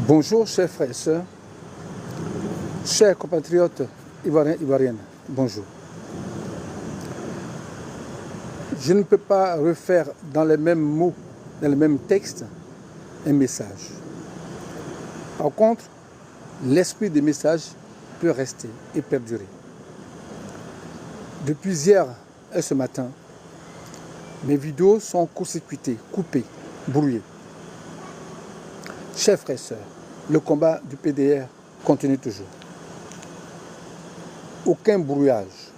Bonjour chers frères et sœurs, chers compatriotes ivoiriens, ivoiriennes, bonjour. Je ne peux pas refaire dans les mêmes mots, dans les mêmes textes, un message. Par contre, l'esprit des messages peut rester et perdurer. Depuis hier et ce matin, mes vidéos sont court-circuitées, coupées, brouillées. Chers frères et sœurs, le combat du PDR continue toujours. Aucun brouillage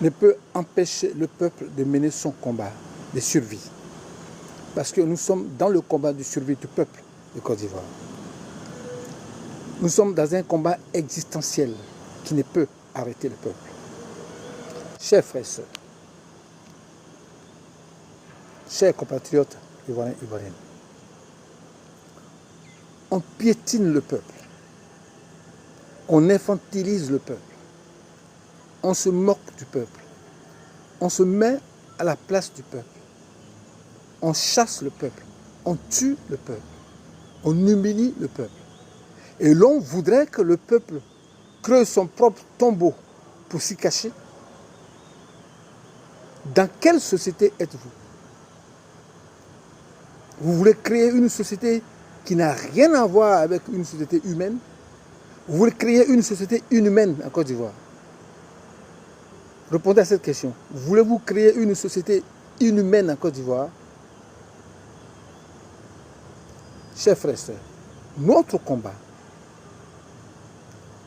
ne peut empêcher le peuple de mener son combat de survie. Parce que nous sommes dans le combat de survie du peuple de Côte d'Ivoire. Nous sommes dans un combat existentiel qui ne peut arrêter le peuple. Chers frères et sœurs, chers compatriotes ivoiriens, ivoiriennes, on piétine le peuple, on infantilise le peuple, on se moque du peuple, on se met à la place du peuple, on chasse le peuple, on tue le peuple, on humilie le peuple. Et l'on voudrait que le peuple creuse son propre tombeau pour s'y cacher. Dans quelle société êtes-vous? Vous voulez créer une société qui n'a rien à voir avec une société humaine? Vous voulez créer une société inhumaine en Côte d'Ivoire? Répondez à cette question. Voulez-vous créer une société inhumaine en Côte d'Ivoire? Chers frères et sœurs, notre combat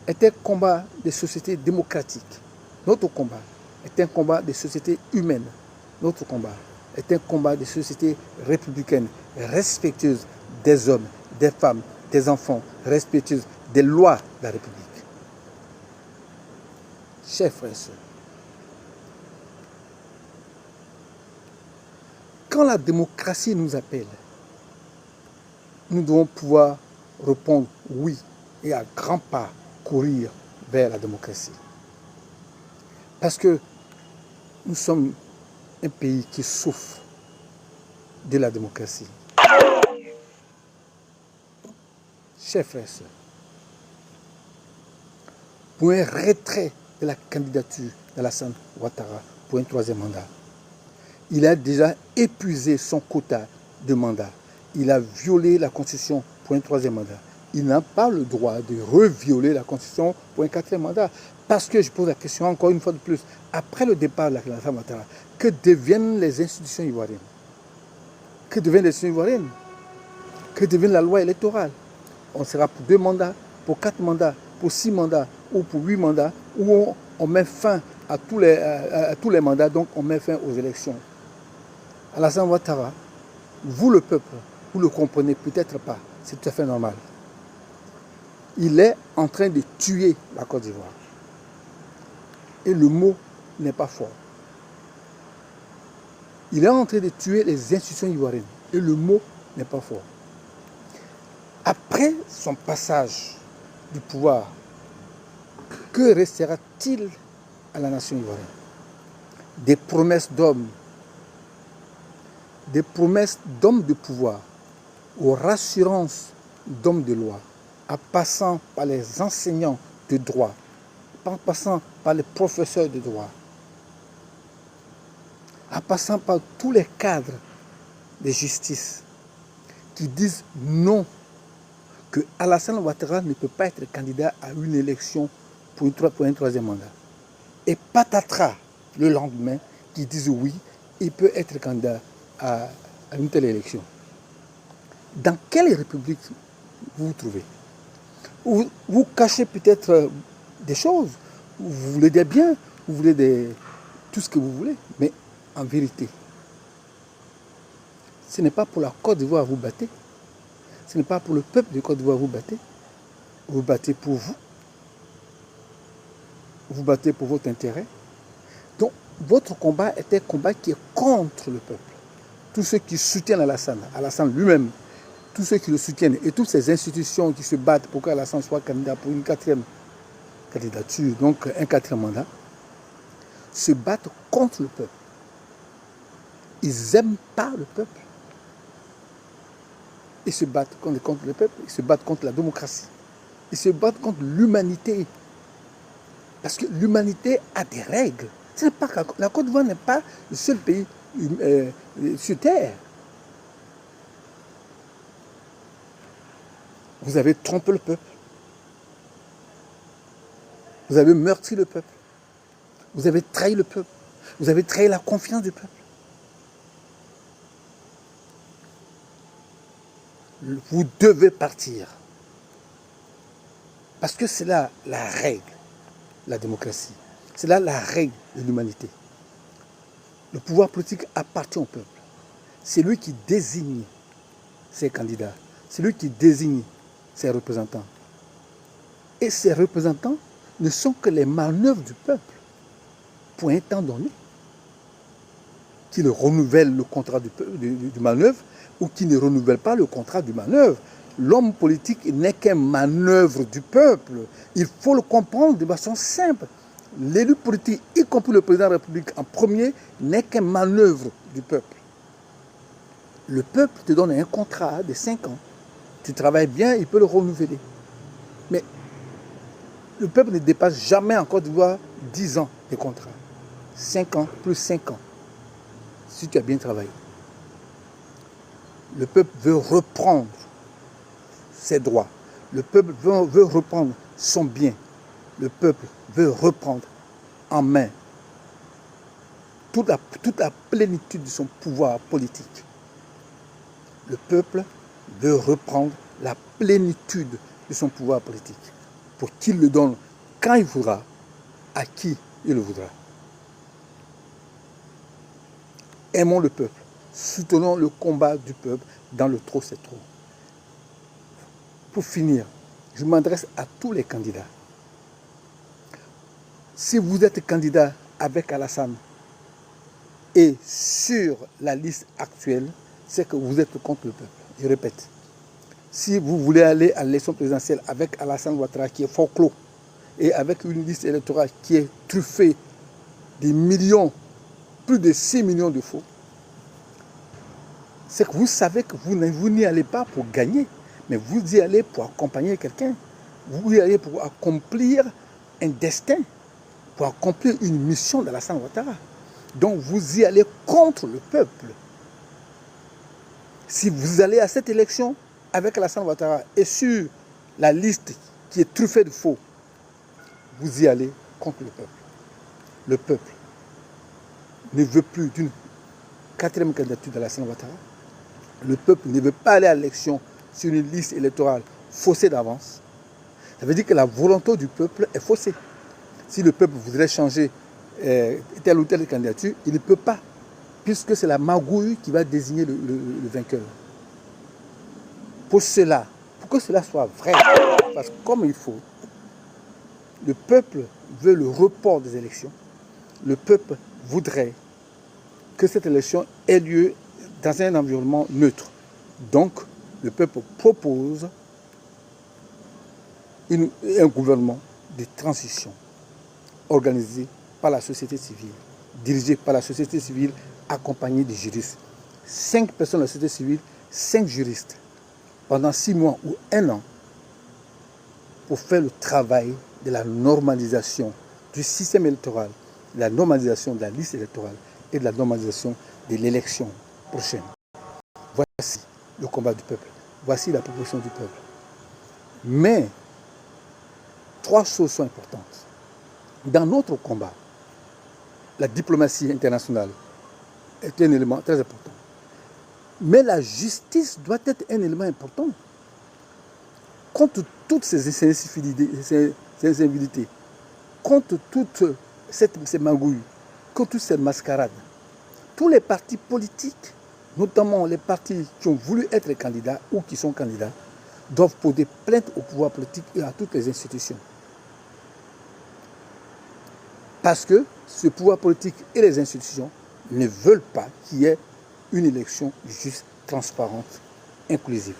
est un combat de société démocratique. Notre combat est un combat de société humaine. Notre combat est un combat de société républicaine, respectueuse des hommes, des femmes, des enfants, respectueuse des lois de la République. Chers frères et sœurs, quand la démocratie nous appelle, nous devons pouvoir répondre oui et à grands pas courir vers la démocratie. Parce que nous sommes un pays qui souffre de la démocratie. Chers frères et sœurs, pour un retrait de la candidature d'Alassane Ouattara pour un troisième mandat, il a déjà épuisé son quota de mandat. Il a violé la Constitution pour un troisième mandat. Il n'a pas le droit de revioler la Constitution pour un quatrième mandat. Parce que je pose la question encore une fois de plus, après le départ de Alassane Ouattara, que deviennent les institutions ivoiriennes? Que deviennent les institutions ivoiriennes? Que devient la loi électorale? On sera pour 2 mandats, pour 4 mandats, pour 6 mandats ou pour 8 mandats, où on met fin à tous les mandats, donc on met fin aux élections. Alassane Ouattara, vous le peuple, vous le comprenez peut-être pas, c'est tout à fait normal. Il est en train de tuer la Côte d'Ivoire. Et le mot n'est pas fort. Il est en train de tuer les institutions ivoiriennes. Et le mot n'est pas fort. Après son passage du pouvoir, que restera-t-il à la nation ivoirienne? Des promesses d'hommes. Des promesses d'hommes de pouvoir, aux rassurances d'hommes de loi, en passant par les enseignants de droit, en passant par les professeurs de droit, en passant par tous les cadres de justice qui disent non, que Alassane Ouattara ne peut pas être candidat à une élection pour un troisième mandat. Et patatras, le lendemain, qui disent oui, il peut être candidat à une telle élection. Dans quelle république vous vous trouvez? Vous cachez peut-être des choses, vous voulez des biens, vous voulez tout ce que vous voulez, mais en vérité, ce n'est pas pour la Côte d'Ivoire que vous battez, ce n'est pas pour le peuple de Côte d'Ivoire que vous battez pour vous battez pour votre intérêt. Donc, votre combat est un combat qui est contre le peuple. Tous ceux qui soutiennent Alassane lui-même, tous ceux qui le soutiennent et toutes ces institutions qui se battent pour qu'Alassane soit candidat pour une 4e candidature, donc un 4e mandat, se battent contre le peuple. Ils n'aiment pas le peuple. Ils se battent contre le peuple, ils se battent contre la démocratie. Ils se battent contre l'humanité. Parce que l'humanité a des règles. Pas la Côte d'Ivoire n'est pas le seul pays sur Terre. Vous avez trompé le peuple. Vous avez meurtri le peuple. Vous avez trahi le peuple. Vous avez trahi la confiance du peuple. Vous devez partir. Parce que c'est là la règle, la démocratie. C'est là la règle de l'humanité. Le pouvoir politique appartient au peuple. C'est lui qui désigne ses candidats. C'est lui qui désigne ses représentants. Et ces représentants ne sont que les manœuvres du peuple pour un temps donné, qui le renouvelle le contrat du manœuvre ou qui ne renouvelle pas le contrat du manœuvre. L'homme politique n'est qu'un manœuvre du peuple. Il faut le comprendre de façon simple. L'élu politique, y compris le président de la République en premier, n'est qu'un manœuvre du peuple. Le peuple te donne un contrat de 5 ans. Tu travailles bien, il peut le renouveler. Mais le peuple ne dépasse jamais en Côte d'Ivoire 10 ans de contrat. 5 ans plus 5 ans. Si tu as bien travaillé. Le peuple veut reprendre ses droits. Le peuple veut reprendre son bien. Le peuple veut reprendre en main toute la plénitude de son pouvoir politique. Le peuple veut reprendre la plénitude de son pouvoir politique pour qu'il le donne quand il voudra, à qui il le voudra. Aimons le peuple, soutenons le combat du peuple dans le trop c'est trop. Pour finir, je m'adresse à tous les candidats. Si vous êtes candidat avec Alassane et sur la liste actuelle, c'est que vous êtes contre le peuple. Je répète, si vous voulez aller à l'élection présidentielle avec Alassane Ouattara qui est folklore et avec une liste électorale qui est truffée des millions, plus de 6 millions de faux, c'est que vous savez que vous n'y allez pas pour gagner, mais vous y allez pour accompagner quelqu'un. Vous y allez pour accomplir un destin, pour accomplir une mission d'Alassane Ouattara. Donc vous y allez contre le peuple. Si vous allez à cette élection avec Alassane Ouattara et sur la liste qui est truffée de faux, vous y allez contre le peuple. Le peuple ne veut plus d'une 4e candidature d'Alassane Ouattara. Le peuple ne veut pas aller à l'élection sur une liste électorale faussée d'avance. Ça veut dire que la volonté du peuple est faussée. Si le peuple voudrait changer telle ou telle candidature, il ne peut pas, puisque c'est la magouille qui va désigner le vainqueur. Pour que cela soit vrai, parce que comme il faut, le peuple veut le report des élections. Le peuple voudrait que cette élection ait lieu dans un environnement neutre. Donc, le peuple propose un gouvernement de transition organisé par la société civile, dirigé par la société civile, accompagné de juristes. 5 personnes de la société civile, 5 juristes, pendant 6 mois ou 1 an, pour faire le travail de la normalisation du système électoral, de la normalisation de la liste électorale et de la normalisation de l'élection prochaine. Voici le combat du peuple. Voici la proposition du peuple. Mais 3 choses sont importantes. Dans notre combat, la diplomatie internationale est un élément très important. Mais la justice doit être un élément important. Contre toutes ces incivilités, contre toutes ces magouilles, contre toutes ces mascarades, tous les partis politiques, notamment les partis qui ont voulu être candidats ou qui sont candidats, doivent poser plainte au pouvoir politique et à toutes les institutions. Parce que ce pouvoir politique et les institutions ne veulent pas qu'il y ait une élection juste, transparente, inclusive.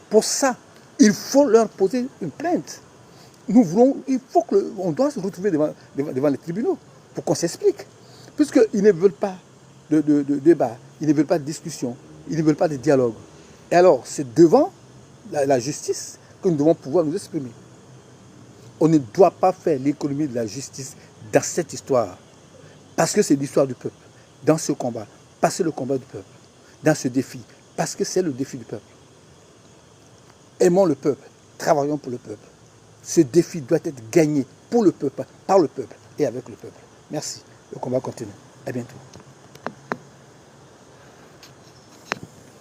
Pour ça, il faut leur poser une plainte. On doit se retrouver devant les tribunaux pour qu'on s'explique. Puisqu'ils ne veulent pas de débat, ils ne veulent pas de discussion, ils ne veulent pas de dialogue. Et alors, c'est devant la justice que nous devons pouvoir nous exprimer. On ne doit pas faire l'économie de la justice dans cette histoire. Parce que c'est l'histoire du peuple. Dans ce combat, parce que c'est le combat du peuple. Dans ce défi, parce que c'est le défi du peuple. Aimons le peuple, travaillons pour le peuple. Ce défi doit être gagné pour le peuple, par le peuple et avec le peuple. Merci. Le combat continue. À bientôt.